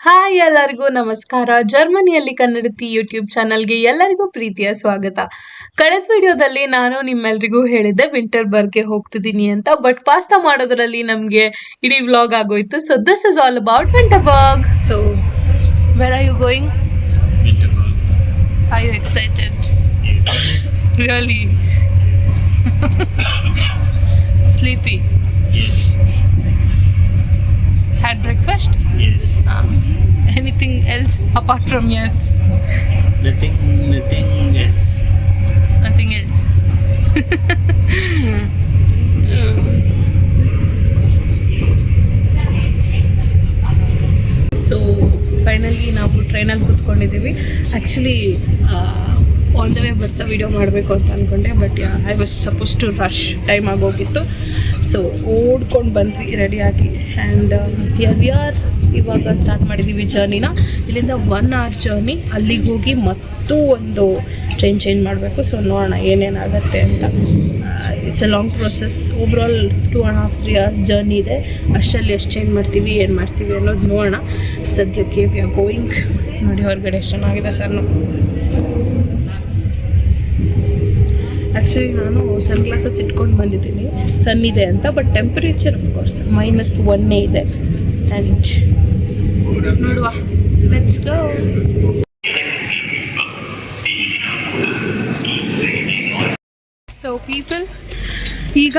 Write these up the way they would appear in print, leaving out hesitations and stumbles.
Hi ಎಲ್ಲರಿಗೂ ನಮಸ್ಕಾರ. ಜರ್ಮನಿಯಲ್ಲಿ ಕನ್ನಡತಿ ಯೂಟ್ಯೂಬ್ ಚಾನಲ್ಗೆ ಎಲ್ಲರಿಗೂ ಪ್ರೀತಿಯ ಸ್ವಾಗತ. ಕಳೆದ ವಿಡಿಯೋದಲ್ಲಿ ನಾನು ನಿಮ್ಮೆಲ್ರಿಗೂ ಹೇಳಿದ್ದೆ ವಿಂಟರ್ಬರ್ಗ್ಗೆ ಹೋಗ್ತಿದ್ದೀನಿ ಅಂತ. ಬಟ್ ಪಾಸ್ತಾ ಮಾಡೋದ್ರಲ್ಲಿ ನಮಗೆ ಇಡೀ ವ್ಲಾಗ್ ಆಗೋಯ್ತು. So this is all about Winterberg. So where are you going? Winterberg. Are you excited? Really? Sleepy? Yes. Had breakfast? Yes. Anything else apart from yes? Nothing else. Nothing else. So finally ನಾವು ಟ್ರೈನಲ್ಲಿ ಕೂತ್ಕೊಂಡಿದ್ದೀವಿ. Actually on the way ಬರ್ತಾ video ಮಾಡಬೇಕು ಅಂತ ಅಂದ್ಕೊಂಡೆ, but I was suppose to rush, time ಆಗೋಗಿತ್ತು. So ಓಡ್ಕೊಂಡು ಬಂದ್ವಿ ರೆಡಿಯಾಗಿ. ಆ್ಯಂಡ್ ವಿ ಆರ್ ಇವಾಗ ಸ್ಟಾರ್ಟ್ ಮಾಡಿದ್ದೀವಿ ಜರ್ನಿನ. ಇಲ್ಲಿಂದ 1 hour ಜರ್ನಿ. ಅಲ್ಲಿಗೆ ಹೋಗಿ ಮತ್ತೂ ಒಂದು ಟ್ರೈನ್ ಚೇಂಜ್ ಮಾಡಬೇಕು. ಸೊ ನೋಡೋಣ ಏನೇನಾಗುತ್ತೆ ಅಂತ. It's a long process. Overall 2.5-3 hours journey ಇದೆ. ಅಷ್ಟರಲ್ಲಿ ಎಷ್ಟು ಚೇಂಜ್ ಮಾಡ್ತೀವಿ, ಏನು ಮಾಡ್ತೀವಿ ಅನ್ನೋದು ನೋಡೋಣ. ಸದ್ಯಕ್ಕೆ ವಿ ಆರ್ ಗೋಯಿಂಗ್. ನೋಡಿ ಹೊರಗಡೆ ಎಷ್ಟು ಚೆನ್ನಾಗಿದೆ ಸನ್ನು. ಆ್ಯಕ್ಚುಲಿ ನಾನು ಸನ್ ಗ್ಲಾಸಸ್ ಇಟ್ಕೊಂಡು ಬಂದಿದ್ದೀನಿ ಸನ್ ಇದೆ ಅಂತ. ಬಟ್ ಟೆಂಪರೇಚರ್ ಅಫ್ಕೋರ್ಸ್ -1 ಇದೆ. ಆ್ಯಂಡ್ ನೋಡುವ, ಲೆಟ್ಸ್ ಗೋ. ಸೊ ಪೀಪಲ್, ಈಗ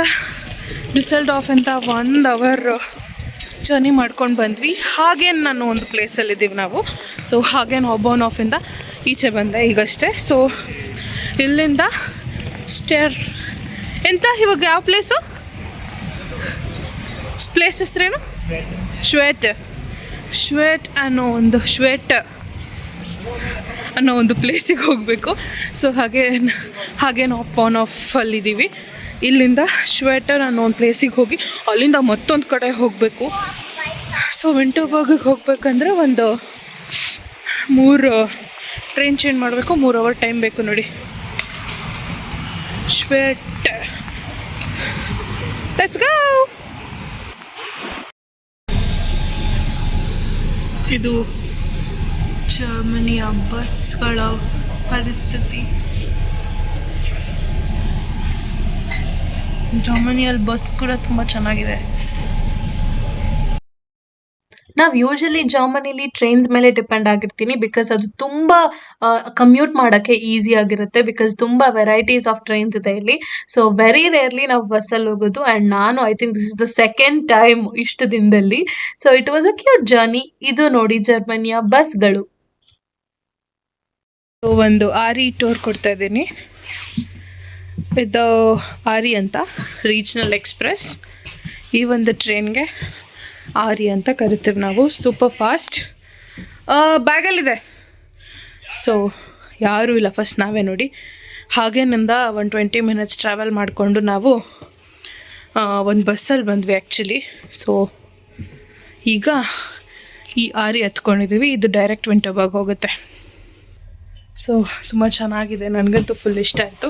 ಡುಸೆಲ್ಡಾರ್ಫ್ ಅಂತ 1 hour ಜರ್ನಿ ಮಾಡ್ಕೊಂಡು ಬಂದ್ವಿ. ಹಾಗೇನು ನಾನು ಒಂದು ಪ್ಲೇಸಲ್ಲಿದ್ದೀವಿ ನಾವು. ಸೊ ಹಾಗೇನು ಹಾಬರ್ನ್ಹಾಫಿಂದ ಈಚೆ ಬಂದೆ ಈಗಷ್ಟೇ. ಸೊ ಇಲ್ಲಿಂದ ಸ್ಟೇರ್ ಎಂತ ಇವಾಗ ಯಾವ ಪ್ಲೇಸು? ಪ್ಲೇಸ್ ಹೆಸ್ರೇನು? ಶ್ವೇಟ್ ಅನ್ನೋ ಒಂದು ಪ್ಲೇಸಿಗೆ ಹೋಗಬೇಕು. ಸೊ ಹಾಗೇನು ಆನ್ ಆಫ್ ಅಲ್ಲಿದ್ದೀವಿ. ಇಲ್ಲಿಂದ ಶ್ವೇಟರ್ ಅನ್ನೋ ಒಂದು ಪ್ಲೇಸಿಗೆ ಹೋಗಿ ಅಲ್ಲಿಂದ ಮತ್ತೊಂದು ಕಡೆ ಹೋಗಬೇಕು. ಸೊ ವಿಂಟರ್ಬರ್ಗಿಗೆ ಹೋಗ್ಬೇಕಂದ್ರೆ ಒಂದು 3 ಟ್ರೈನ್ ಚೇಂಜ್ ಮಾಡಬೇಕು. 3 hour ಟೈಮ್ ಬೇಕು ನೋಡಿ. ಶ್ವೇಟ್, ಲೆಟ್ಸ್ ಗೋ. ಇದು ಜರ್ಮನಿಯ ಬಸ್ಗಳ ಪರಿಸ್ಥಿತಿ. ಜರ್ಮನಿಯಲ್ಲಿ ಬಸ್ ಕೂಡ ತುಂಬ ಚೆನ್ನಾಗಿದೆ. ನಾವು ಯೂಶಲಿ ಜರ್ಮನಿಲಿ ಟ್ರೈನ್ಸ್ ಮೇಲೆ ಡಿಪೆಂಡ್ ಆಗಿರ್ತೀನಿ. ಬಿಕಾಸ್ ಅದು ತುಂಬ ಕಮ್ಯೂಟ್ ಮಾಡೋಕ್ಕೆ ಈಸಿ ಆಗಿರುತ್ತೆ. ಬಿಕಾಸ್ ತುಂಬ ವೆರೈಟೀಸ್ ಆಫ್ ಟ್ರೈನ್ಸ್ ಇದೆ ಇಲ್ಲಿ. ಸೊ ವೆರಿ ರೇರ್ಲಿ ನಾವು ಬಸ್ಸಲ್ಲಿ ಹೋಗೋದು. ಆ್ಯಂಡ್ ನಾನು I think this is the second time ಇಷ್ಟು ದಿನದಲ್ಲಿ. So it was a cute journey. ಇದು ನೋಡಿ ಜರ್ಮನಿಯ ಬಸ್ಗಳು. ಒಂದು ಆರಿ ಟೂರ್ ಕೊಡ್ತಾ ಇದ್ದೀನಿ. ಇದು ಆರಿ ಅಂತ, ರೀಜ್ನಲ್ ಎಕ್ಸ್ಪ್ರೆಸ್. ಈ ಒಂದು ಟ್ರೈನ್ಗೆ ಆರಿ ಅಂತ ಕರಿತೀವಿ ನಾವು. Super fast. ಬ್ಯಾಗಲ್ಲಿದೆ. ಸೊ ಯಾರೂ ಇಲ್ಲ, ಫಸ್ಟ್ ನಾವೇ ನೋಡಿ. ಹಾಗೇನಿಂದ 20 minutes ಟ್ರಾವೆಲ್ ಮಾಡಿಕೊಂಡು ನಾವು ಒಂದು ಬಸ್ಸಲ್ಲಿ ಬಂದ್ವಿ ಆ್ಯಕ್ಚುಲಿ. ಸೊ ಈಗ ಈ ಆರಿ ಹತ್ಕೊಂಡಿದ್ದೀವಿ. ಇದು ಡೈರೆಕ್ಟ್ ವಿಂಟರ್ಬರ್ಗ್ ಹೋಗುತ್ತೆ. ಸೊ ತುಂಬ ಚೆನ್ನಾಗಿದೆ, ನನಗಂತೂ ಫುಲ್ ಇಷ್ಟ ಆಯಿತು.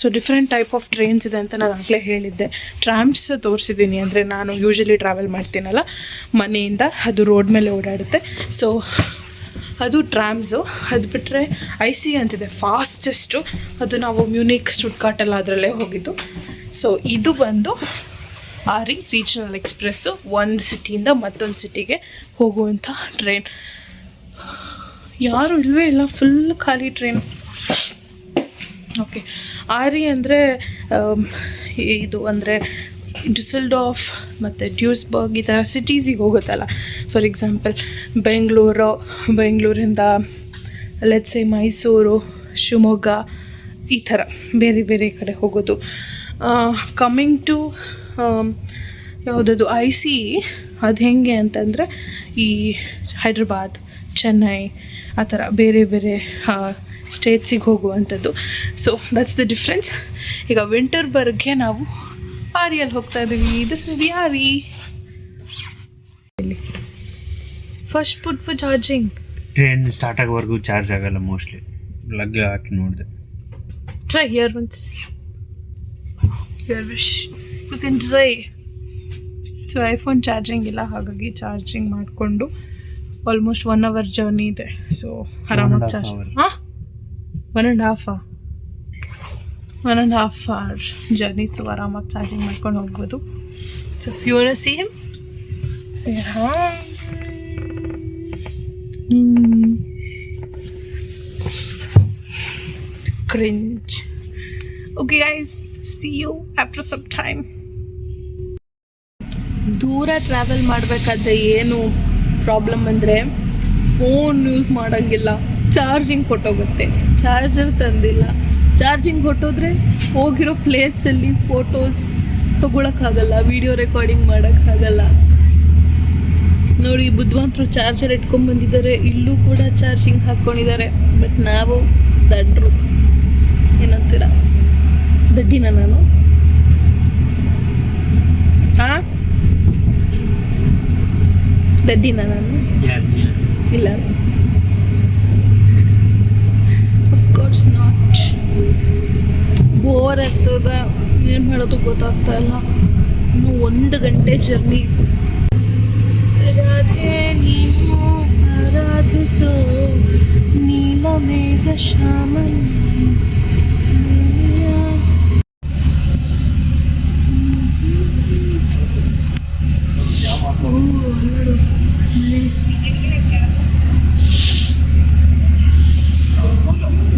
So different type of trains ಇದೆ ಅಂತ ನಾನು ಆಗಲೇ ಹೇಳಿದ್ದೆ. ಟ್ರಾಮ್ಸ್ ತೋರಿಸಿದ್ದೀನಿ. ಅಂದರೆ ನಾನು ಯೂಶಲಿ ಟ್ರಾವೆಲ್ ಮಾಡ್ತೀನಲ್ಲ ಮನೆಯಿಂದ, ಅದು ರೋಡ್ ಮೇಲೆ ಓಡಾಡುತ್ತೆ. ಸೊ ಅದು ಟ್ರಾಮ್ಸು. ಅದು ಬಿಟ್ಟರೆ IC ಅಂತಿದೆ, ಫಾಸ್ಟೆಸ್ಟು. ಅದು ನಾವು ಮ್ಯೂನಿಕ್, ಸ್ಟುಟ್ಗಾರ್ಟೆಲ್ಲ ಅದರಲ್ಲೇ ಹೋಗಿದ್ದು. ಸೊ ಇದು ಬಂದು ಆರಿ ರೀಜ್ನಲ್ ಎಕ್ಸ್ಪ್ರೆಸ್ಸು. ಒಂದು ಸಿಟಿಯಿಂದ ಮತ್ತೊಂದು ಸಿಟಿಗೆ ಹೋಗುವಂಥ ಟ್ರೈನ್. ಯಾರೂ ಇಲ್ಲವೇ ಇಲ್ಲ, ಫುಲ್ ಖಾಲಿ ಟ್ರೈನ್. ಓಕೆ, ಆರಿ ಅಂದರೆ ಇದು ಅಂದರೆ ಡುಸೆಲ್ಡಾರ್ಫ್ ಮತ್ತು ಡ್ಯೂಸ್ಬರ್ಗ್ ಈ ಥರ ಸಿಟೀಸಿಗೆ ಹೋಗುತ್ತಲ್ಲ. ಫಾರ್ ಎಕ್ಸಾಂಪಲ್ ಬೆಂಗಳೂರಿಂದ ಲೆಟ್ಸ್ ಸೇ ಮೈಸೂರು, ಶಿವಮೊಗ್ಗ, ಈ ಥರ ಬೇರೆ ಬೇರೆ ಕಡೆ ಹೋಗೋದು. ಕಮ್ಮಿಂಗ್ ಟು ಯಾವುದದು IC, ಅದು ಹೆಂಗೆ ಅಂತಂದರೆ ಈ ಹೈದ್ರಾಬಾದ್, ಚೆನ್ನೈ ಆ ಥರ ಬೇರೆ ಬೇರೆ ಸ್ಟೇಟ್ಸಿಗೆ ಹೋಗುವಂಥದ್ದು. So that's the difference. ಈಗ ವಿಂಟರ್ಬರ್ಗ್ಗೆ ನಾವು ಆರಿಯಲ್ಲಿ ಹೋಗ್ತಾ ಇದ್ದೀವಿ. This is the Ari. First put for charging. Train start ಆಗೋವರೆಗೂ ಚಾರ್ಜ್ ಆಗಲ್ಲ ಮೋಸ್ಟ್ಲಿ. ಪ್ಲಗ್ ಹಾಕಿ ನೋಡಿದೆ. Try here once. Your wish. You can try. So iPhone charging ಇಲ್ಲ, ಹಾಗಾಗಿ ಚಾರ್ಜಿಂಗ್ ಮಾಡಿಕೊಂಡು ಆಲ್ಮೋಸ್ಟ್ 1 hour ಜರ್ನಿ ಇದೆ. ಸೊ ಆರಾಮಾಗಿ ಚಾರ್ಜ್ 1.5 hour ಜರ್ನಿ. ಸೊ ಆರಾಮಾಗಿ ಚಾರ್ಜಿಂಗ್ ಮಾಡ್ಕೊಂಡು ಹೋಗ್ಬೋದು. So you want to see him? Say hi. Cringe. Okay guys, see you after some time. ದೂರ travel ಮಾಡಬೇಕಾದ್ರೆ ಏನು ಪ್ರಾಬ್ಲಮ್ ಅಂದರೆ ಫೋನ್ ಯೂಸ್ ಮಾಡೋಂಗಿಲ್ಲ, ಚಾರ್ಜಿಂಗ್ ಹೊಟ್ಟೋಗುತ್ತೆ. ಚಾರ್ಜರ್ ತಂದಿಲ್ಲ, ಚಾರ್ಜಿಂಗ್ ಹೊಟ್ಟೋದ್ರೆ ಹೋಗಿರೋ ಪ್ಲೇಸಲ್ಲಿ ಫೋಟೋಸ್ ತೊಗೊಳಕ್ಕಾಗಲ್ಲ, ವಿಡಿಯೋ ರೆಕಾರ್ಡಿಂಗ್ ಮಾಡೋಕ್ಕಾಗಲ್ಲ. ನೋಡಿ ಬುದ್ಧಿವಂತರು ಚಾರ್ಜರ್ ಇಟ್ಕೊಂಡ್ಬಂದಿದ್ದಾರೆ, ಇಲ್ಲೂ ಕೂಡ ಚಾರ್ಜಿಂಗ್ ಹಾಕ್ಕೊಂಡಿದ್ದಾರೆ. ಬಟ್ ನಾವು ದಡ್ರು, ಏನಂತೀರ? ದಡ್ಡಿನ ನಾನು? ಹಾಂ, ದಡ್ಡಿನ ನಾನು? ಇಲ್ಲ, ಅಫ್ಕೋರ್ಸ್ ನಾಟ್. ಬೋರ್ ಆಗ್ತದ, ಏನು ಮಾಡೋದು ಗೊತ್ತಾಗ್ತಾ ಇಲ್ಲ. ಇನ್ನು 1 ಗಂಟೆ ಜರ್ನಿ. ರಾಧೆ ನೀವು ಆರಾಧಿಸೋ ನೀಲ ಮೇಘ ಶ್ಯಾಮನ್.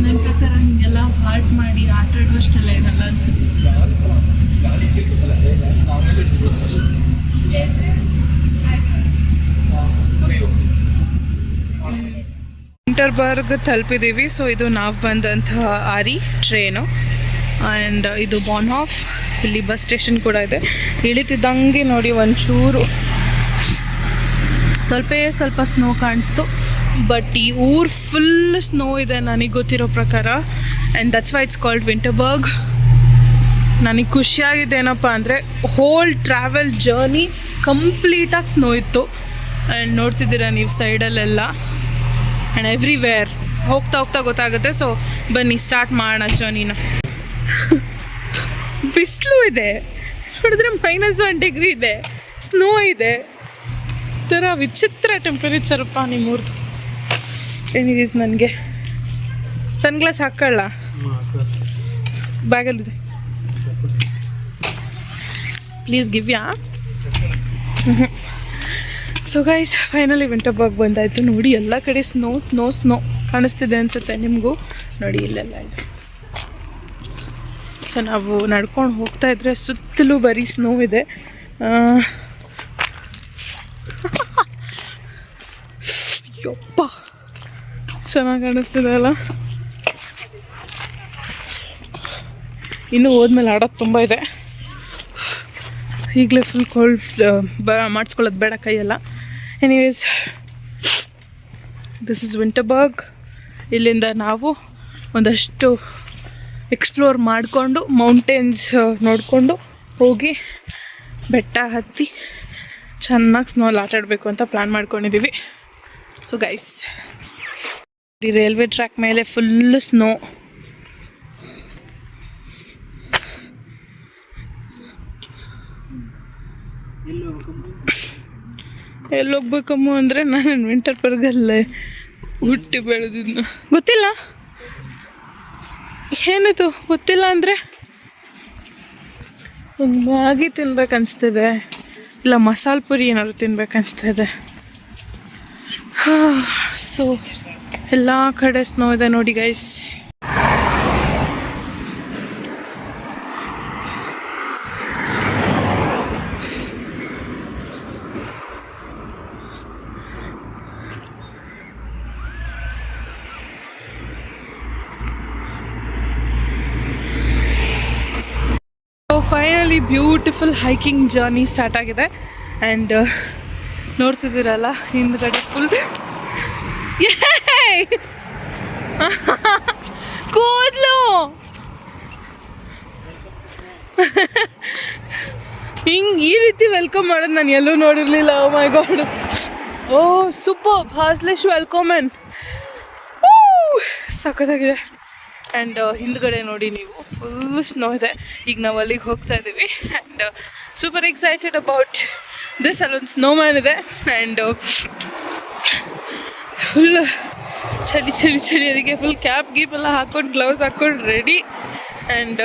ನನ್ನ ಪ್ರಕಾರ ಹಿಂಗೆಲ್ಲ ಹಾರ್ಟ್ ಮಾಡಿ ಆಟ ಆಡುವಷ್ಟೆಲ್ಲ ಇರಲ್ಲ ಅನ್ಸುತ್ತೆ. ವಿಂಟರ್ಬರ್ಗ್ ತಲುಪಿದ್ದೀವಿ. ಸೊ ಇದು ನಾವು ಬಂದಂತಹ ಆರಿ ಟ್ರೇನು, ಆ್ಯಂಡ್ ಇದು ಬಾನ್ಹಾಫ್. ಇಲ್ಲಿ ಬಸ್ ಸ್ಟೇಷನ್ ಕೂಡ ಇದೆ. ಇಳಿತಿದ್ದಂಗೆ ನೋಡಿ ಒಂಚೂರು ಸ್ವಲ್ಪ ಸ್ನೋ ಕಾಣಿಸ್ತು, ಬಟ್ ಈ ಊರು ಫುಲ್ ಸ್ನೋ ಇದೆ ನನಗೆ ಗೊತ್ತಿರೋ ಪ್ರಕಾರ. And that's why it's called Winterberg. ನನಗೆ ಖುಷಿಯಾಗಿದ್ದೇನಪ್ಪ ಅಂದರೆ ಹೋಲ್ ಟ್ರಾವೆಲ್ ಜರ್ನಿ ಕಂಪ್ಲೀಟಾಗಿ ಸ್ನೋ ಇತ್ತು. ಆ್ಯಂಡ್ ನೋಡ್ತಿದ್ದೀರಾ ನೀವು ಸೈಡಲ್ಲೆಲ್ಲ, ಆ್ಯಂಡ್ ಎವ್ರಿವೇರ್. ಹೋಗ್ತಾ ಗೊತ್ತಾಗುತ್ತೆ. ಸೊ ಬನ್ನಿ ಸ್ಟಾರ್ಟ್ ಮಾಡೋಣ ಜರ್ನಿನ. ಬಿಸಿಲು ಇದೆ ನೋಡಿದ್ರೆ, -1 degree ಇದೆ, ಸ್ನೋ ಇದೆ, ಥರ ವಿಚಿತ್ರ ಟೆಂಪರೇಚರಪ್ಪ ನಿಮ್ಮೂರ್ದು. ಏನಿದೆ ನನಗೆ ಸನ್ಗ್ಲಾಸ್ ಹಾಕೊಳ್ಳ, ಬ್ಯಾಗಲ್ಲಿದೆ, please give ya. So guys finally Winterberg ಬಂದಾಯಿತು. ನೋಡಿ ಎಲ್ಲ ಕಡೆ ಸ್ನೋ ಸ್ನೋ ಸ್ನೋ ಕಾಣಿಸ್ತಿದೆ ಅನಿಸುತ್ತೆ ನಿಮಗೂ. ನೋಡಿ ಇಲ್ಲೆಲ್ಲ ಇದೆ. ಸೊ ನಾವು ನಡ್ಕೊಂಡು ಹೋಗ್ತಾ ಇದ್ರೆ ಸುತ್ತಲೂ ಬರೀ ಸ್ನೋ ಇದೆ. ಯಪ್ಪ ಚೆನ್ನಾಗಿ ಕಾಣಿಸ್ತಿದೆ ಅಲ್ಲ. ಇನ್ನೂ ಹೋದ್ಮೇಲೆ ಆಡೋದು ತುಂಬ ಇದೆ. ಈಗಲೇ ಫುಲ್ ಕೋಲ್ಡ್ ಮಾಡಿಸ್ಕೊಳ್ಳೋದು ಬೇಡ ಕೈಯೆಲ್ಲ. Anyways this is Winterberg. ಇಲ್ಲಿಂದ ನಾವು ಒಂದಷ್ಟು ಎಕ್ಸ್ಪ್ಲೋರ್ ಮಾಡಿಕೊಂಡು ಮೌಂಟೇನ್ಸ್ ನೋಡಿಕೊಂಡು ಹೋಗಿ ಬೆಟ್ಟ ಹತ್ತಿ ಚೆನ್ನಾಗಿ ಸ್ನೋಲ್ಲಿ ಆಟ ಆಡಬೇಕು ಅಂತ ಪ್ಲ್ಯಾನ್ ಮಾಡ್ಕೊಂಡಿದ್ದೀವಿ. ಸೊ ಗೈಸ್ ಈ ರೈಲ್ವೆ ಟ್ರ್ಯಾಕ್ ಮೇಲೆ ಫುಲ್ಲು ಸ್ನೋ. ಎಲ್ಲೋಗ್ಬೇಕಮ್ಮ ಅಂದರೆ ನಾನು ವಿಂಟರ್ಬರ್ಗಲ್ಲೇ ಹುಟ್ಟಿ ಬೆಳೆದಿದ್ನು. ಗೊತ್ತಿಲ್ಲ ಏನಿದು, ಗೊತ್ತಿಲ್ಲ ಅಂದರೆ ಒಂದು ಮ್ಯಾಗಿ ತಿನ್ಬೇಕನ್ನಿಸ್ತಿದೆ, ಇಲ್ಲ ಮಸಾಲೆ ಪುರಿ ಏನಾದ್ರು ತಿನ್ಬೇಕನ್ನಿಸ್ತಿದೆ. ಸೊ ಎಲ್ಲ ಕಡೆ ಸ್ನೋ ಇದೆ ನೋಡಿ guys. Finally beautiful hiking journey start ಆಗಿದೆ. ಆ್ಯಂಡ್ ನೋಡ್ತಿದ್ದೀರಲ್ಲ ಹಿಂದ್ಗಡೆ ಫುಲ್ ಕೂದಲು ಹಿಂಗೆ ಈ ರೀತಿ ವೆಲ್ಕಮ್ ಮಾಡೋದು ನಾನು ಎಲ್ಲೂ ನೋಡಿರಲಿಲ್ಲ. ಓ ಮೈ ಗಾಡ್, ಓ ಸೂಪರ್, ಹಾಸ್ಲೆಶ್ ವೆಲ್ಕಮನ್, ಸಖತ್ತಾಗಿದೆ. ಆ್ಯಂಡ್ ಹಿಂದ್ಗಡೆ ನೋಡಿ ನೀವು ಫುಲ್ ಸ್ನೋ ಇದೆ. ಈಗ ನಾವು ಅಲ್ಲಿಗೆ ಹೋಗ್ತಾ ಇದ್ದೀವಿ. And super excited about this ಅಲ್ಲೊಂದು ಸ್ನೋಮ್ಯಾನ್ ಇದೆ ಆ್ಯಂಡ್ ಫುಲ್ ಚಳಿ ಚಳಿ ಚಳಿ ಅದಕ್ಕೆ ಫುಲ್ ಕ್ಯಾಪ್ ಗೀಪ್ ಎಲ್ಲ ಹಾಕ್ಕೊಂಡು ಗ್ಲೌಸ್ ಹಾಕ್ಕೊಂಡು ರೆಡಿ ಆ್ಯಂಡ್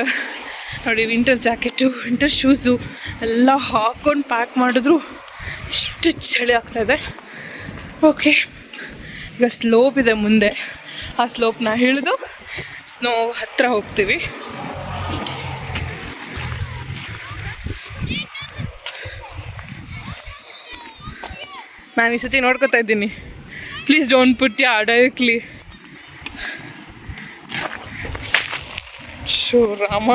ನೋಡಿ ವಿಂಟರ್ ಜಾಕೆಟು ವಿಂಟರ್ ಶೂಸು ಎಲ್ಲ ಹಾಕ್ಕೊಂಡು ಪ್ಯಾಕ್ ಮಾಡಿದ್ರು ಇಷ್ಟು ಚಳಿ ಆಗ್ತಾಯಿದೆ. ಓಕೆ, ಈಗ ಸ್ಲೋಪ್ ಇದೆ ಮುಂದೆ, ಆ ಸ್ಲೋಪ್ನ ಇಳಿದು ಸ್ನೋ ಹತ್ತಿರ ಹೋಗ್ತೀವಿ. ನಾನು ಈ ಸತಿ ನೋಡ್ಕೊತಾ ಇದ್ದೀನಿ. Please don't put directly. ಶೋ ರಾಮ,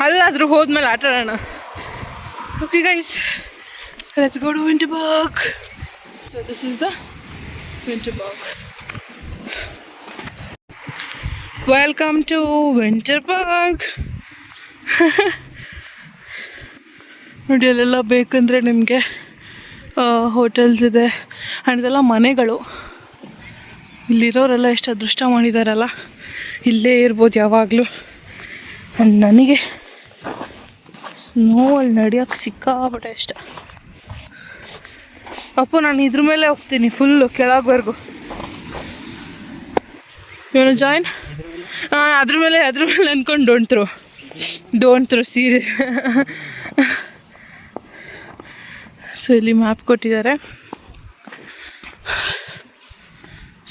ಅಲ್ಲಾದರೂ ಹೋದ್ಮೇಲೆ ಆಟ ಆಡೋಣ. Okay guys, let's go to Winterberg. So this is the Winterberg. Welcome to Winterberg. ನೋಡಿ ಅಲ್ಲೆಲ್ಲ ಬೇಕಂದರೆ ನಿಮಗೆ ಹೋಟೆಲ್ಸ್ ಇದೆ ಆ್ಯಂಡ್ ಇದೆಲ್ಲ ಮನೆಗಳು. ಇಲ್ಲಿರೋರೆಲ್ಲ ಎಷ್ಟು ಅದೃಷ್ಟ ಮಾಡಿದಾರಲ್ಲ, ಇಲ್ಲೇ ಇರ್ಬೋದು ಯಾವಾಗಲೂ. ಆ್ಯಂಡ್ ನನಗೆ ಸ್ನೋವಲ್ಲಿ ನಡೆಯೋಕ್ಕೆ ಸಿಕ್ಕಾಪಟ್ಟೆ ಇಷ್ಟ. ಅಪ್ಪು, ನಾನು ಇದ್ರ ಮೇಲೆ ಹೋಗ್ತೀನಿ ಫುಲ್ಲು ಕೆಳಗವರೆಗೂ. ಇವನು ಜಾಯಿನ್? ಅದ್ರ ಮೇಲೆ ಅಂದ್ಕೊಂಡು ಡೋಂಟ್ ಥ್ರೋ ಸೀರಿಯಸ್. ಸೊ ಇಲ್ಲಿ ಮ್ಯಾಪ್ ಕೊಟ್ಟಿದ್ದಾರೆ.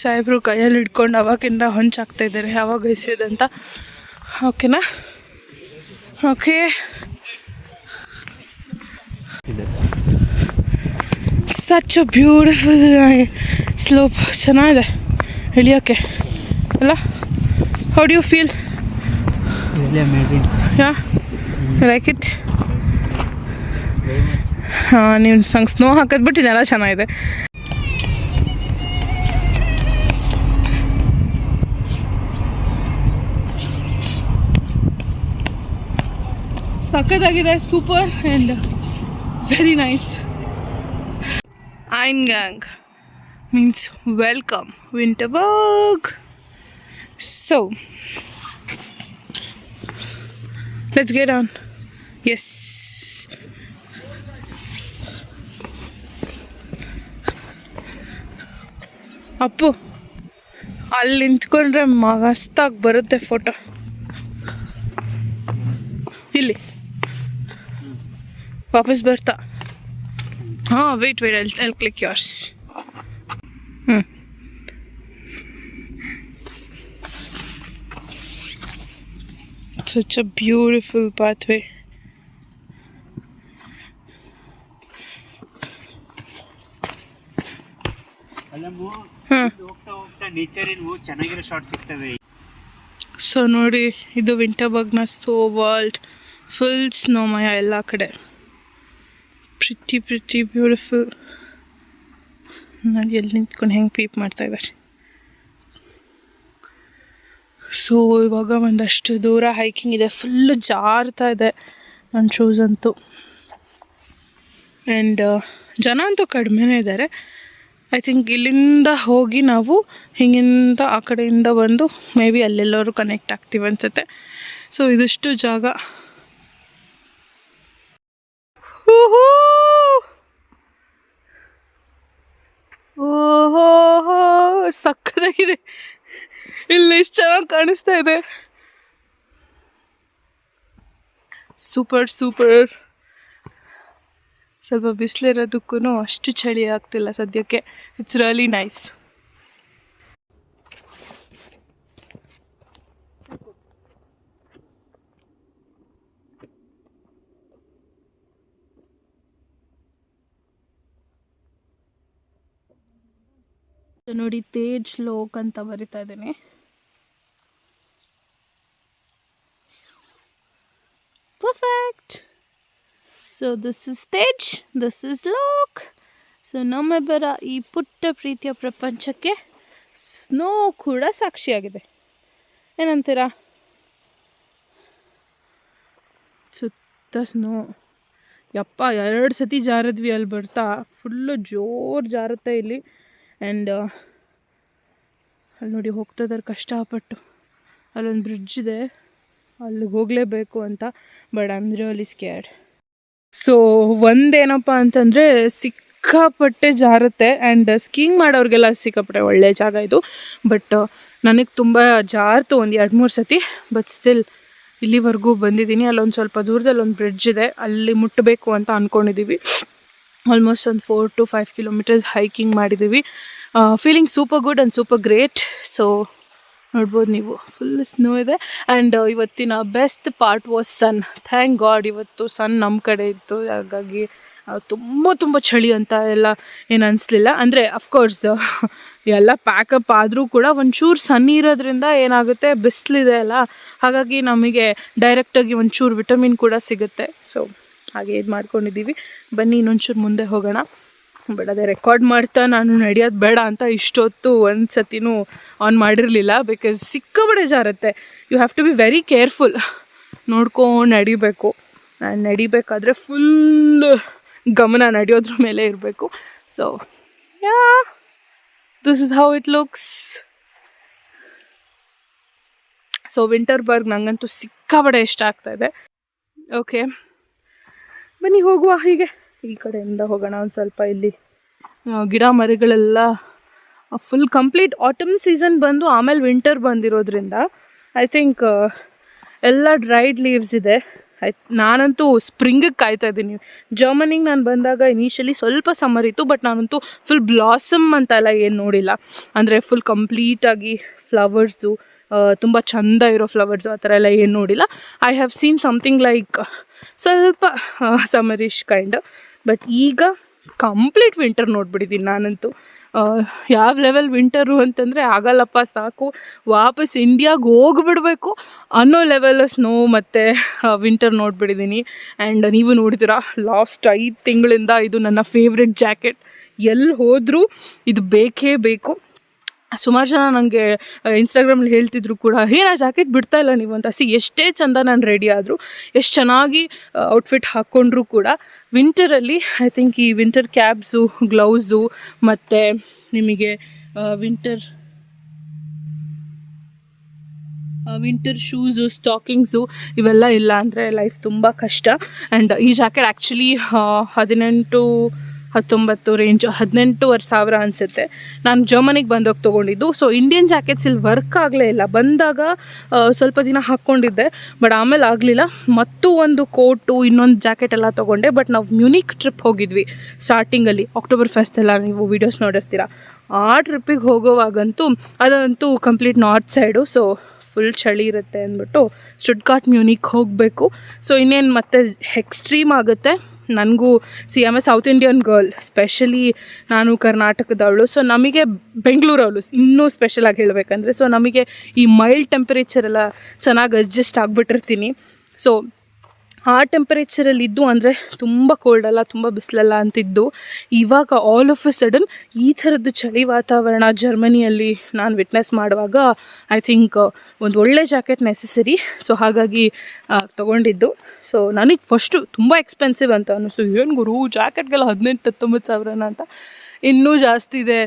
ಸಾಹೇಬರು ಕೈಯಲ್ಲಿ ಹಿಡ್ಕೊಂಡು ಅವಾಗಿಂದ ಹೊಂಚಾಗ್ತಾಯಿದ್ದಾರೆ ಯಾವಾಗ ಎಸೆಯೋದಂತ. ಓಕೆನಾ? Okay, such a beautiful slope. ಚೆನ್ನಾಗಿದೆ ಇಳಿಯೋಕ್ಕೆ ಅಲ್ಲ? How do you feel? Really amazing. Yeah, you like it? ಹಾಂ, ನೀವು ಸ್ನೋ ಹಾಕೋದು ಬಿಟ್ಟು ಇದೆಲ್ಲ ಚೆನ್ನಾಗಿದೆ. ಸಖತ್ತಾಗಿದೆ, ಸೂಪರ್ ಆ್ಯಂಡ್ ವೆರಿ ನೈಸ್. ಐನ್ಗ್ಯಾಂಗ್ means welcome Winterberg. So let's get on. Yes. Appu, ಅಲ್ಲಿ ನಿಂತ್ಕೊಂಡ್ರೆ ಮಸ್ತಾಗಿ ಬರುತ್ತೆ ಫೋಟೋ. ಇಲ್ಲಿ ವಾಪಸ್ ಬರ್ತಾ. ಹಾಂ, wait I'll click yours. Such a beautiful pathway. ನೇಚರಿನ ಚೆನ್ನಾಗಿರೋ ಶಾರ್ಟ್ ಸಿಗ್ತವೆ. ಸೊ ನೋಡಿ, ಇದು ವಿಂಟರ್ಬರ್ಗ್ನ ಸ್ನೋ ವರ್ಲ್ಡ್. ಫುಲ್ ಸ್ನೋಮಯ ಎಲ್ಲ ಕಡೆ. Pretty beautiful. ನೋಡಿ ಎಲ್ಲಿ ನಿಂತ್ಕೊಂಡು ಹೆಂಗೆ ಪೀಪ್ ಮಾಡ್ತಾ ಇದ್ದಾರೆ. ಸೊ ಇವಾಗ ಒಂದಷ್ಟು ದೂರ ಹೈಕಿಂಗ್ ಇದೆ. ಫುಲ್ಲು ಜಾರ್ತಾ ಇದೆ ನನ್ನ ಶೂಸ್ ಅಂತೂ. ಆ್ಯಂಡ್ ಜನ ಅಂತೂ ಕಡಿಮೆನೇ ಇದ್ದಾರೆ. ಐ ಥಿಂಕ್ ಇಲ್ಲಿಂದ ಹೋಗಿ ನಾವು ಹಿಂಗಿಂದ ಆ ಕಡೆಯಿಂದ ಬಂದು ಮೇ ಬಿ ಅಲ್ಲೆಲ್ಲರೂ ಕನೆಕ್ಟ್ ಆಗ್ತೀವಿ ಅನ್ಸುತ್ತೆ. ಸೊ ಇದಿಷ್ಟು ಜಾಗ. ಓಹೋ, ಸಕ್ಕತ್ತಾಗಿದೆ. ಇಲ್ಲಿ ಎಷ್ಟು ಚೆನ್ನಾಗಿ ಕಾಣಿಸ್ತಾ ಇದೆ. ಸೂಪರ್. ಸ್ವಲ್ಪ ಬಿಸಿಲಿರೋದಕ್ಕೂ ಅಷ್ಟು ಚಳಿ ಆಗ್ತಿಲ್ಲ ಸದ್ಯಕ್ಕೆ. It's really nice. ನೋಡಿ, ತೇಜ್ ಲೋಕ್ ಅಂತ ಬರಿತಾ ಇದ್ದೀನಿ. Perfect. So this is Tej, this is Lok. So ನಮ್ಮಿಬ್ಬರ ಈ ಪುಟ್ಟ ಪ್ರೀತಿಯ ಪ್ರಪಂಚಕ್ಕೆ ಸ್ನೋ ಕೂಡ ಸಾಕ್ಷಿಯಾಗಿದೆ. ಏನಂತೀರಾ? ಸುತ್ತ ಸ್ನೋ. ಯಪ್ಪ, 2 ಸತಿ ಜಾರಿದ್ವಿ ಅಲ್ಲಿ ಬರ್ತಾ. ಫುಲ್ಲು ಜೋರು ಜಾರುತ್ತೆ ಇಲ್ಲಿ. ಆ್ಯಂಡ್ ಅಲ್ಲಿ ನೋಡಿ ಹೋಗ್ತಾ ಇದ್ದಾರೆ ಕಷ್ಟಪಟ್ಟು. ಅಲ್ಲೊಂದು ಬ್ರಿಡ್ಜ್ ಇದೆ, ಅಲ್ಲಿಗೆ ಹೋಗಲೇಬೇಕು ಅಂತ. But I am really scared. So ಒಂದೇನಪ್ಪ ಅಂತಂದರೆ ಸಿಕ್ಕಾಪಟ್ಟೆ ಜಾರುತ್ತೆ. ಆ್ಯಂಡ್ ಸ್ಕೀಯಿಂಗ್ ಮಾಡೋರಿಗೆಲ್ಲ ಸಿಕ್ಕಾಪಟ್ಟೆ ಒಳ್ಳೆಯ ಜಾಗ ಇದು. ಬಟ್ ನನಗೆ ತುಂಬ ಜಾರ್ತು ಒಂದು 2-3 ಸತಿ. ಬಟ್ ಸ್ಟಿಲ್ ಇಲ್ಲಿವರೆಗೂ ಬಂದಿದ್ದೀನಿ. ಅಲ್ಲೊಂದು ಸ್ವಲ್ಪ ದೂರದಲ್ಲಿ ಒಂದು ಬ್ರಿಡ್ಜ್ ಇದೆ, ಅಲ್ಲಿ ಮುಟ್ಟಬೇಕು ಅಂತ ಅಂದ್ಕೊಂಡಿದ್ದೀವಿ. ಆಲ್ಮೋಸ್ಟ್ ಒಂದು 4 to 5 kilometers ಹೈಕಿಂಗ್ ಮಾಡಿದ್ದೀವಿ. Feeling super good and super great. So ನೋಡ್ಬೋದು ನೀವು, ಫುಲ್ ಸ್ನೋ ಇದೆ. ಆ್ಯಂಡ್ ಇವತ್ತಿನ best part was sun. Thank god ಇವತ್ತು ಸನ್ ನಮ್ಮ ಕಡೆ ಇತ್ತು. ಹಾಗಾಗಿ ತುಂಬ ಚಳಿ ಅಂತ ಎಲ್ಲ ಏನು ಅನಿಸ್ಲಿಲ್ಲ. ಅಂದರೆ ಅಫ್ಕೋರ್ಸ್ ಎಲ್ಲ ಪ್ಯಾಕಪ್ ಆದರೂ ಕೂಡ ಒಂಚೂರು ಸನ್ನಿ ಇರೋದ್ರಿಂದ ಏನಾಗುತ್ತೆ, ಬಿಸಿಲಿದೆ ಅಲ್ಲ, ಹಾಗಾಗಿ ನಮಗೆ ಡೈರೆಕ್ಟಾಗಿ ಒಂಚೂರು ವಿಟಮಿನ್ ಕೂಡ ಸಿಗುತ್ತೆ. ಸೊ ಹಾಗೆ ಇದು ಮಾಡ್ಕೊಂಡಿದ್ದೀವಿ. ಬನ್ನಿ ಇನ್ನೊಂಚೂರು ಮುಂದೆ ಹೋಗೋಣ. ಬಟ್ ಅದೇ ರೆಕಾರ್ಡ್ ಮಾಡ್ತಾ ನಾನು ನಡೆಯೋದು ಬೇಡ ಅಂತ ಇಷ್ಟೊತ್ತು ಒಂದು ಸತಿನೂ ಆನ್ ಮಾಡಿರಲಿಲ್ಲ. ಬಿಕಾಸ್ ಸಿಕ್ಕಾಬಡೆ ಜಾರುತ್ತೆ. You have to be very careful. ನೋಡ್ಕೊಂಡು ನಡಿಬೇಕು. ನಡಿಬೇಕಾದ್ರೆ ಫುಲ್ ಗಮನ ನಡೆಯೋದ್ರ ಮೇಲೆ ಇರಬೇಕು. So ya, this is how it looks. So Winterberg ನನಗಂತೂ ಸಿಕ್ಕಾಬಡೆ ಇಷ್ಟ ಆಗ್ತಾಯಿದೆ. ಓಕೆ ಬನ್ನಿ ಹೋಗುವ. ಹೀಗೆ ಈ ಕಡೆಯಿಂದ ಹೋಗೋಣ. ಒಂದು ಸ್ವಲ್ಪ ಇಲ್ಲಿ ಗಿಡ ಮರಗಳೆಲ್ಲ ಫುಲ್ ಕಂಪ್ಲೀಟ್ ಆಟಮ್ ಸೀಸನ್ ಬಂದು ಆಮೇಲೆ ವಿಂಟರ್ ಬಂದಿರೋದ್ರಿಂದ ಐ ಥಿಂಕ್ ಎಲ್ಲ ಡ್ರೈಡ್ ಲೀವ್ಸ್ ಇದೆ. ನಾನಂತೂ ಸ್ಪ್ರಿಂಗಿಗೆ ಕಾಯ್ತಾ ಇದ್ದೀನಿ. ಜರ್ಮನಿಗೆ ನಾನು ಬಂದಾಗ ಇನಿಷಿಯಲಿ ಸ್ವಲ್ಪ ಸಮ್ಮರ್ ಇತ್ತು, ಬಟ್ ನಾನಂತೂ ಫುಲ್ ಬ್ಲಾಸಮ್ ಅಂತೆಲ್ಲ ಏನು ನೋಡಿಲ್ಲ. ಅಂದರೆ ಫುಲ್ ಕಂಪ್ಲೀಟಾಗಿ ಫ್ಲವರ್ಸು, ತುಂಬ ಚೆಂದ ಇರೋ ಫ್ಲವರ್ಸು ಆ ಥರ ಎಲ್ಲ ಏನು ನೋಡಿಲ್ಲ. I have seen something like ಸ್ವಲ್ಪ ಸಮ್ಮರಿಶ್ ಕೈಂಡ್. ಬಟ್ ಈಗ ಕಂಪ್ಲೀಟ್ ವಿಂಟರ್ ನೋಡ್ಬಿಟ್ಟಿದ್ದೀನಿ ನಾನಂತೂ. ಯಾವ ಲೆವೆಲ್ ವಿಂಟರು ಅಂತಂದರೆ ಆಗಲ್ಲಪ್ಪ ಸಾಕು, ವಾಪಸ್ ಇಂಡಿಯಾಗೆ ಹೋಗ್ಬಿಡ್ಬೇಕು ಅನ್ನೋ ಲೆವೆಲ್ ಸ್ನೋ ಮತ್ತು ವಿಂಟರ್ ನೋಡ್ಬಿಟ್ಟಿದ್ದೀನಿ. ಆ್ಯಂಡ್ ನೀವು ನೋಡಿದ್ದೀರಾ, ಲಾಸ್ಟ್ 5 ತಿಂಗಳಿಂದ ಇದು ನನ್ನ ಫೇವ್ರೆಟ್ ಜಾಕೆಟ್. ಎಲ್ಲಿ ಹೋದರೂ ಇದು ಬೇಕೇ ಬೇಕು. ಸುಮಾರು ಜನ ನನಗೆ ಇನ್ಸ್ಟಾಗ್ರಾಮಲ್ಲಿ ಹೇಳ್ತಿದ್ರು ಕೂಡ, ಆ ಜಾಕೆಟ್ ಬಿಡ್ತಾ ಇಲ್ಲ ನೀವು ಅಂತ. ಎಷ್ಟೇ ಚೆಂದ ನಾನು ರೆಡಿ ಆದರೂ, ಎಷ್ಟು ಚೆನ್ನಾಗಿ ಔಟ್ಫಿಟ್ ಹಾಕ್ಕೊಂಡ್ರೂ ಕೂಡ ವಿಂಟರಲ್ಲಿ ಐ ಥಿಂಕ್ ಈ ವಿಂಟರ್ ಕ್ಯಾಬ್ಸು, ಗ್ಲೌಸು ಮತ್ತು ನಿಮಗೆ ವಿಂಟರ್ ಶೂಸು, ಸ್ಟಾಕಿಂಗ್ಸು ಇವೆಲ್ಲ ಇಲ್ಲ ಅಂದರೆ ಲೈಫ್ ತುಂಬ ಕಷ್ಟ. ಆ್ಯಂಡ್ ಈ ಜಾಕೆಟ್ ಆ್ಯಕ್ಚುಲಿ 18-19 ರೇಂಜ್, 18,500 ಅನಿಸುತ್ತೆ. ನಾನು ಜರ್ಮನಿಗೆ ಬಂದೋಗಿ ತೊಗೊಂಡಿದ್ದು. ಸೊ ಇಂಡಿಯನ್ ಜಾಕೆಟ್ಸ್ ಇಲ್ಲಿ ವರ್ಕ್ ಆಗಲೇ ಇಲ್ಲ. ಬಂದಾಗ ಸ್ವಲ್ಪ ದಿನ ಹಾಕ್ಕೊಂಡಿದ್ದೆ, ಬಟ್ ಆಮೇಲೆ ಆಗಲಿಲ್ಲ. ಮತ್ತು ಒಂದು ಕೋಟು, ಇನ್ನೊಂದು ಜಾಕೆಟ್ ಎಲ್ಲ ತೊಗೊಂಡೆ. ಬಟ್ ನಾವು ಮ್ಯೂನಿಕ್ ಟ್ರಿಪ್ ಹೋಗಿದ್ವಿ ಸ್ಟಾರ್ಟಿಂಗಲ್ಲಿ, ಅಕ್ಟೋಬರ್ ಫೆಸ್ಟ್ ಎಲ್ಲ ನೀವು ವೀಡಿಯೋಸ್ ನೋಡಿರ್ತೀರ. ಆ ಟ್ರಿಪ್ಪಿಗೆ ಹೋಗೋವಾಗಂತೂ ಅದಂತೂ complete north side. So full ಚಳಿ ಇರುತ್ತೆ ಅಂದ್ಬಿಟ್ಟು ಸ್ಟುಟ್ಗಾರ್ಟ್ ಮ್ಯೂನಿಕ್ ಹೋಗಬೇಕು. ಸೊ ಇನ್ನೇನು ಮತ್ತೆ ಎಕ್ಸ್ಟ್ರೀಮ್ ಆಗುತ್ತೆ. ನನಗೂ I am A south Indian girl, specially ನಾನು ಕರ್ನಾಟಕದವಳು. ಸೊ ನಮಗೆ ಬೆಂಗಳೂರವಳು ಇನ್ನೂ ಸ್ಪೆಷಲಾಗಿ ಹೇಳಬೇಕಂದ್ರೆ, ಸೊ ನಮಗೆ ಈ ಮೈಲ್ಡ್ ಟೆಂಪರೇಚರ್ ಎಲ್ಲ ಚೆನ್ನಾಗಿ ಅಡ್ಜಸ್ಟ್ ಆಗಿಬಿಟ್ಟಿರ್ತೀನಿ. ಸೊ ಆ ಟೆಂಪರೇಚರಲ್ಲಿದ್ದು ಅಂದರೆ ತುಂಬ ಕೋಲ್ಡಲ್ಲ, ತುಂಬ ಬಿಸಿಲಲ್ಲ ಅಂತಿದ್ದು, ಇವಾಗ ಆಲ್ ಆಫ್ ಎ ಸಡನ್ ಈ ಥರದ್ದು ಚಳಿ ವಾತಾವರಣ ಜರ್ಮನಿಯಲ್ಲಿ ನಾನು ವಿಟ್ನೆಸ್ ಮಾಡುವಾಗ ಐ ಥಿಂಕ್ ಒಂದು ಒಳ್ಳೆ ಜಾಕೆಟ್ ನೆಸೆಸರಿ. ಸೊ ಹಾಗಾಗಿ ತೊಗೊಂಡಿದ್ದು. ಸೊ ನನಗೆ ಫಸ್ಟು ತುಂಬ ಎಕ್ಸ್ಪೆನ್ಸಿವ್ ಅಂತ ಅನ್ನಿಸ್ತು. ಏನು ಗುರು ಜಾಕೆಟ್ಗೆಲ್ಲ 18-19 ಅಂತ, ಇನ್ನೂ ಜಾಸ್ತಿ ಇದೆ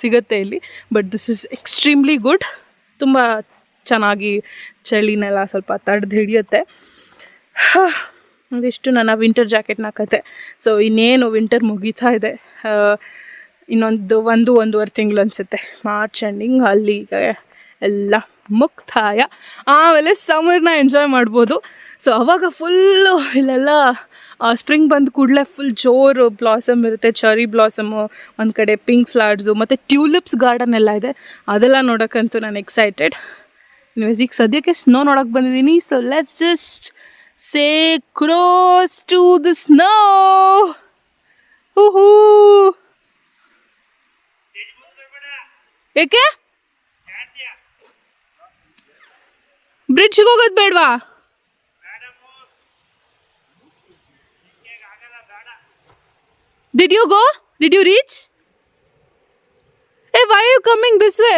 ಸಿಗುತ್ತೆ ಇಲ್ಲಿ. But this is extremely good. ತುಂಬ ಚೆನ್ನಾಗಿ ಚಳಿನೆಲ್ಲ ಸ್ವಲ್ಪ ತಡೆದು ಹಿಡಿಯುತ್ತೆ. ಇದಿಷ್ಟು ನನ್ನ ವಿಂಟರ್ ಜಾಕೆಟ್ನ ಕತೆ. ಸೊ ಇನ್ನೇನು ವಿಂಟರ್ ಮುಗೀತಾ ಇದೆ. ಇನ್ನೊಂದು 1-1.5 ತಿಂಗಳು ಅನಿಸುತ್ತೆ. ಮಾರ್ಚ್ ಎಂಡಿಂಗ್ ಅಲ್ಲಿಗೆ ಎಲ್ಲ ಮುಕ್ತಾಯ. ಆಮೇಲೆ ಸಮ್ಮರ್ನ ಎಂಜಾಯ್ ಮಾಡ್ಬೋದು. ಸೊ ಅವಾಗ ಫುಲ್ಲು ಇಲ್ಲೆಲ್ಲ ಸ್ಪ್ರಿಂಗ್ ಬಂದ ಕೂಡಲೇ ಫುಲ್ ಜೋರು ಬ್ಲಾಸಮ್ ಇರುತ್ತೆ. ಚೆರಿ ಬ್ಲಾಸಮು, ಒಂದು ಕಡೆ ಪಿಂಕ್ ಫ್ಲವರ್ಸು ಮತ್ತು ಟ್ಯೂಲಿಪ್ಸ್ ಗಾರ್ಡನ್ ಎಲ್ಲ ಇದೆ. ಅದೆಲ್ಲ ನೋಡೋಕ್ಕಂತೂ ನಾನು ಎಕ್ಸೈಟೆಡ್. ಇನ್ವೇಸ್ ಈಗ ಸದ್ಯಕ್ಕೆ ಸ್ನೋ ನೋಡೋಕೆ ಬಂದಿದ್ದೀನಿ. So let's just say close to the snow. ಏಕೆ ಬ್ರಿಡ್ಜ್ಗೆ ಹೋಗೋದು ಬೇಡವಾ? Did you go? Did you reach? Hey, why are you coming this way?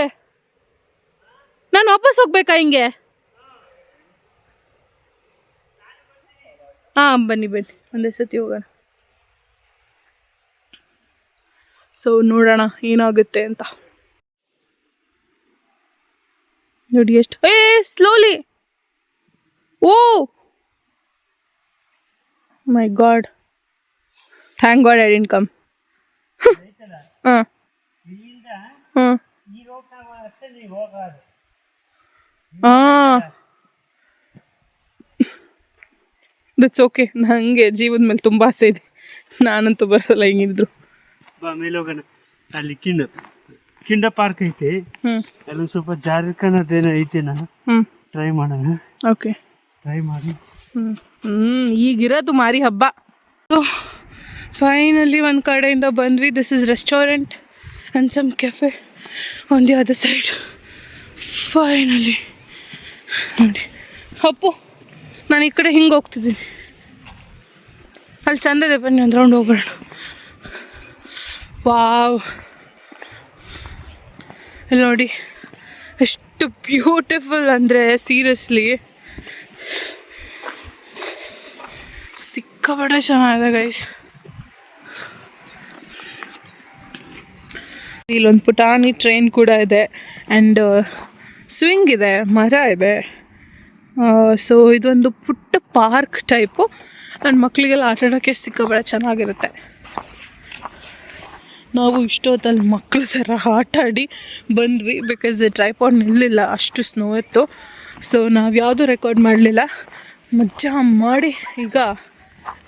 ನಾನು ವಾಪಸ್ ಹೋಗ್ಬೇಕಾ ಹಿಂಗೆ? ಹಾಂ ಬನ್ನಿ ಒಂದೇ ಸತಿ ಹೋಗೋಣ. ಸೊ ನೋಡೋಣ ಏನಾಗುತ್ತೆ ಅಂತ. ನೋಡಿ ಎಷ್ಟು slowly. Oh my god, thank god I didn't come. ಹಾಂ ಹಾಂ ಹಾಂ, ದಟ್ಸ್ ಓಕೆ. ನನಗೆ ಜೀವದ ಮೇಲೆ ತುಂಬ ಆಸೆ ಇದೆ, ನಾನಂತೂ ಬರೋಲ್ಲ ಹಿಂಗಿದ್ರು. ಆಮೇಲೆ ಹೋಗೋಣ. ಅಲ್ಲಿ ಕಿಂಡ ಪಾರ್ಕ್ ಐತಿ, ಅಲ್ಲೊಂದು ಸ್ವಲ್ಪ ಜಾರ್ಖಂಡದೇನೋ ಐತೆನಾ, ಟ್ರೈ ಮಾಡೋಣ. ಓಕೆ, ಟ್ರೈ ಮಾಡಿ. ಈಗಿರೋದು ಮಾರಿ ಹಬ್ಬ. ಫೈನಲಿ ಒಂದು ಕಡೆಯಿಂದ ಬಂದ್ವಿ. This is restaurant and some cafe on the other side. Finally ನೋಡಿ ಅಪ್ಪು, ನಾನು ಈ ಕಡೆ ಹಿಂಗೆ ಹೋಗ್ತಿದ್ದೀನಿ, ಅಲ್ಲಿ ಚಂದದೆ, ಬನ್ನಿ ಒಂದು ರೌಂಡ್ ಹೋಗೋಣ. ವಾವ್, ಇಲ್ಲಿ ನೋಡಿ ಎಷ್ಟು ಬ್ಯೂಟಿಫುಲ್ ಅಂದರೆ ಸೀರಿಯಸ್ಲಿ ಸಿಕ್ಕಾಪಟ್ಟೆ ಚೆನ್ನಾಗಿದೆ ಗೈಸ್. ಇಲ್ಲೊಂದು ಪುಟಾಣಿ ಟ್ರೈನ್ ಕೂಡ ಇದೆ ಆ್ಯಂಡ್ ಸ್ವಿಂಗ್ ಇದೆ, ಮರ ಇದೆ. ಸೊ ಇದೊಂದು ಪುಟ್ಟ ಪಾರ್ಕ್ ಟೈಪು ಆ್ಯಂಡ್ ಮಕ್ಕಳಿಗೆಲ್ಲ ಆಟ ಆಡೋಕ್ಕೆ ಸಿಕ್ಕಾಪಟ್ಟೆ ಚೆನ್ನಾಗಿರುತ್ತೆ. ನಾವು ಇಷ್ಟೊತ್ತಲ್ಲಿ ಮಕ್ಕಳು ಥರ ಆಟ ಆಡಿ ಬಂದ್ವಿ, ಬಿಕಾಸ್ ಟ್ರೈಪಾಡ್ ನಿಲ್ಲಿಲ್ಲ, ಅಷ್ಟು ಸ್ನೋ ಇತ್ತು. ಸೊ ನಾವು ಯಾವುದೂ ರೆಕಾರ್ಡ್ ಮಾಡಲಿಲ್ಲ, ಮಜಾ ಮಾಡಿ. ಈಗ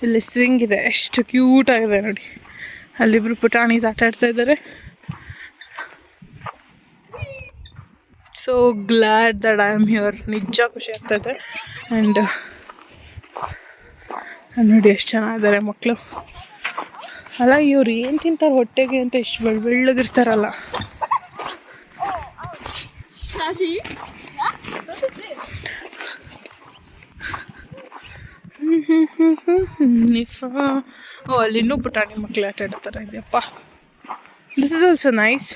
ಇಲ್ಲಿ ಸ್ವಿಂಗ್ ಇದೆ, ಎಷ್ಟು ಕ್ಯೂಟ್ ಆಗಿದೆ ನೋಡಿ. ಅಲ್ಲಿಬ್ರು ಪುಟಾಣೀಸ್ ಆಟ ಆಡ್ತಾ ಇದ್ದಾರೆ. So glad that I am here. ನಿಜ ಖುಷಿ ಆಗ್ತಾಯಿದೆ. ಆ್ಯಂಡ್ ನೋಡಿ ಎಷ್ಟು ಚೆನ್ನಾಗಿದ್ದಾರೆ ಮಕ್ಕಳು. ಅಲ್ಲ, ಇವ್ರು ಏನು ತಿಂತಾರೆ ಹೊಟ್ಟೆಗೆ ಅಂತ ಇಷ್ಟು ಬೆಳ್ಳಗಿರ್ತಾರಲ್ಲ. ಓ, ಅಲ್ಲಿ ಇನ್ನೂ ಪುಟಾಣಿ ಮಕ್ಕಳು ಆಟ ಆಡ್ತಾರೆ. ಇದೆಯಪ್ಪ, ದಿಸ್ ಇಸ್ ಆಲ್ಸೋ ನೈಸ್.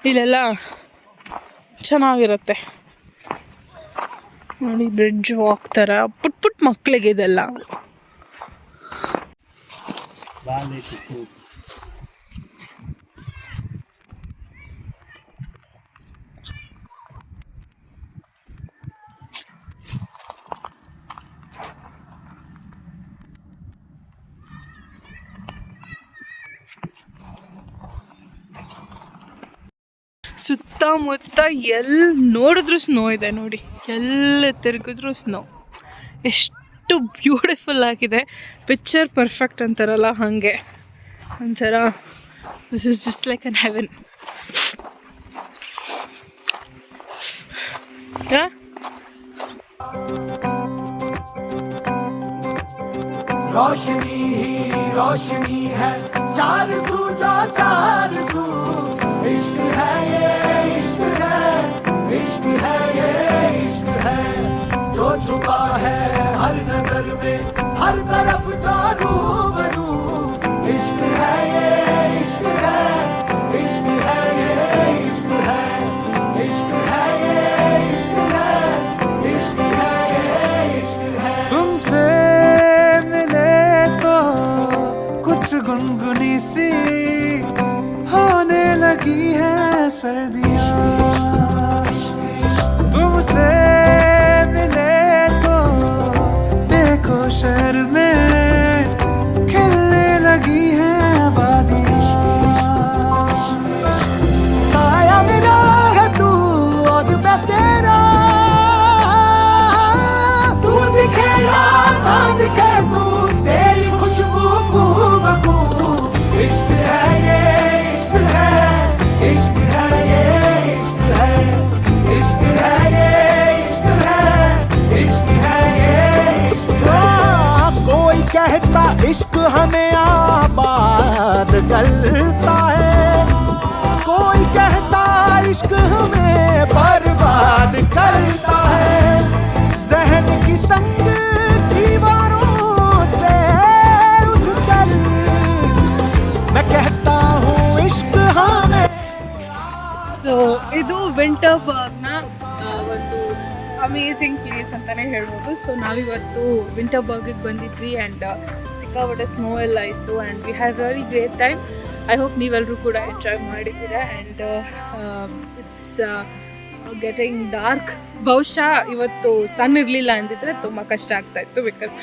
ಇಲ್ಲೆಲ್ಲ ಚೆನ್ನಾಗಿರುತ್ತೆ ನೋಡಿ, ಬ್ರಿಡ್ಜ್ ವಾಕ್ ಥರ ಪುಟ್ ಪುಟ್ ಮಕ್ಕಳಿಗೆ ಇದೆಲ್ಲ. ಸುತ್ತಮುತ್ತ ಎಲ್ಲಿ ನೋಡಿದ್ರು ಸ್ನೋ ಇದೆ ನೋಡಿ, ಎಲ್ಲ ತಿರುಗಿದ್ರು ಸ್ನೋ. ಎಷ್ಟು ಬ್ಯೂಟಿಫುಲ್ ಆಗಿದೆ, ಪಿಕ್ಚರ್ ಪರ್ಫೆಕ್ಟ್ ಅಂತಾರಲ್ಲ ಹಾಗೆ ಒಂಥರ. This is just like an heaven. रोशनी ही रोशनी है, चार सू जो चार सू, इश्क है ये इश्क है, इश्क है ये इश्क है, जो छुपा है हर नजर में, हर तरफ जो रूबरू, इश्क है ये इश्क है, इश्क है ये इश्क है, इश्क है ये इश्क है, इश्क है ये इश्क है। तुमसे गुनगुनी सी होने लगी है सर्दियाँ, तुमसे मिले तो देखो शहर में खिलने लगी है वादियाँ। साया मेरा है तू और मैं तेरा, तू दिखे या ना दिखे तू, तेरी खुशबू बू, इश्क है ये इश्क है, इश्क है ये इश्क है, इश्क है ये इश्क है, इश्क है ये इश्क है। कोई कहता इश्क हमें आबाद करता है, कोई कहता इश्क हमें बर्बाद करता है, जहन की तंग दीवारों से उठकर मैं कहता हूँ इश्क हमें। ಸೊ ಇದು ವಿಂಟರ್ಬರ್ಗ್ನ ಒಂದು ಅಮೇಝಿಂಗ್ ಪ್ಲೇಸ್ ಅಂತಲೇ ಹೇಳ್ಬೋದು. ಸೊ ನಾವಿವತ್ತು ವಿಂಟರ್ಬರ್ಗಿಗೆ ಬಂದಿದ್ವಿ ಆ್ಯಂಡ್ ಸಿಕ್ಕಾಪಟ್ಟೆ ಸ್ನೋ ಎಲ್ಲ ಇತ್ತು and we had very great time. I hope ನೀವೆಲ್ಲರೂ ಕೂಡ ಎಂಜಾಯ್ ಮಾಡಿದ್ದೀರಾ. And it's getting dark. ಬಹುಶಃ ಇವತ್ತು ಸನ್ ಇರಲಿಲ್ಲ ಅಂದಿದ್ರೆ ತುಂಬ ಕಷ್ಟ ಆಗ್ತಾಯಿತ್ತು, ಬಿಕಾಸ್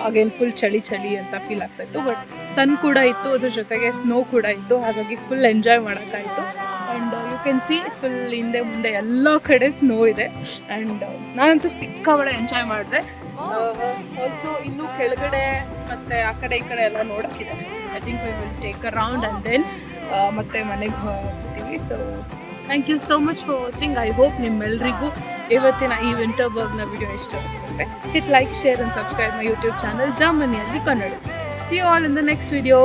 ಅಗೇನ್ ಫುಲ್ ಚಳಿ ಅಂತ ಫೀಲ್ ಆಗ್ತಾಯಿತ್ತು. ಬಟ್ ಸನ್ ಕೂಡ ಇತ್ತು, ಅದ್ರ ಜೊತೆಗೆ ಸ್ನೋ ಕೂಡ ಇತ್ತು, ಹಾಗಾಗಿ ಫುಲ್ ಎಂಜಾಯ್ ಮಾಡೋಕ್ಕಾಯಿತು. And you can see full ಹಿಂದೆ ಮುಂದೆ ಎಲ್ಲ ಕಡೆ ಸ್ನೋ ಇದೆ. ಆ್ಯಂಡ್ ನಾನಂತೂ ಸಿಕ್ಕಾಬಳೆ ಎಂಜಾಯ್ ಮಾಡಿದೆ. ಆಲ್ಸೋ ಇನ್ನೂ ಕೆಳಗಡೆ ಮತ್ತು ಆ ಕಡೆ ಈ ಕಡೆ ಎಲ್ಲ ನೋಡೋಕ್ಕಿದೆ. I think we will take a round and then ಮತ್ತೆ ಮನೆಗೆ ಹೋಗ್ತೀವಿ. So thank you so much for watching. I hope ನಿಮ್ಮೆಲ್ಲರಿಗೂ ಇವತ್ತಿನ ಈ ವಿಂಟರ್ಬರ್ಗ್ನ ವಿಡಿಯೋ ಇಷ್ಟ ಆಗುತ್ತೆ. Hit like, share and subscribe my YouTube channel ಜರ್ಮನಿಯಲ್ಲಿ Kannada. See you all in the next video.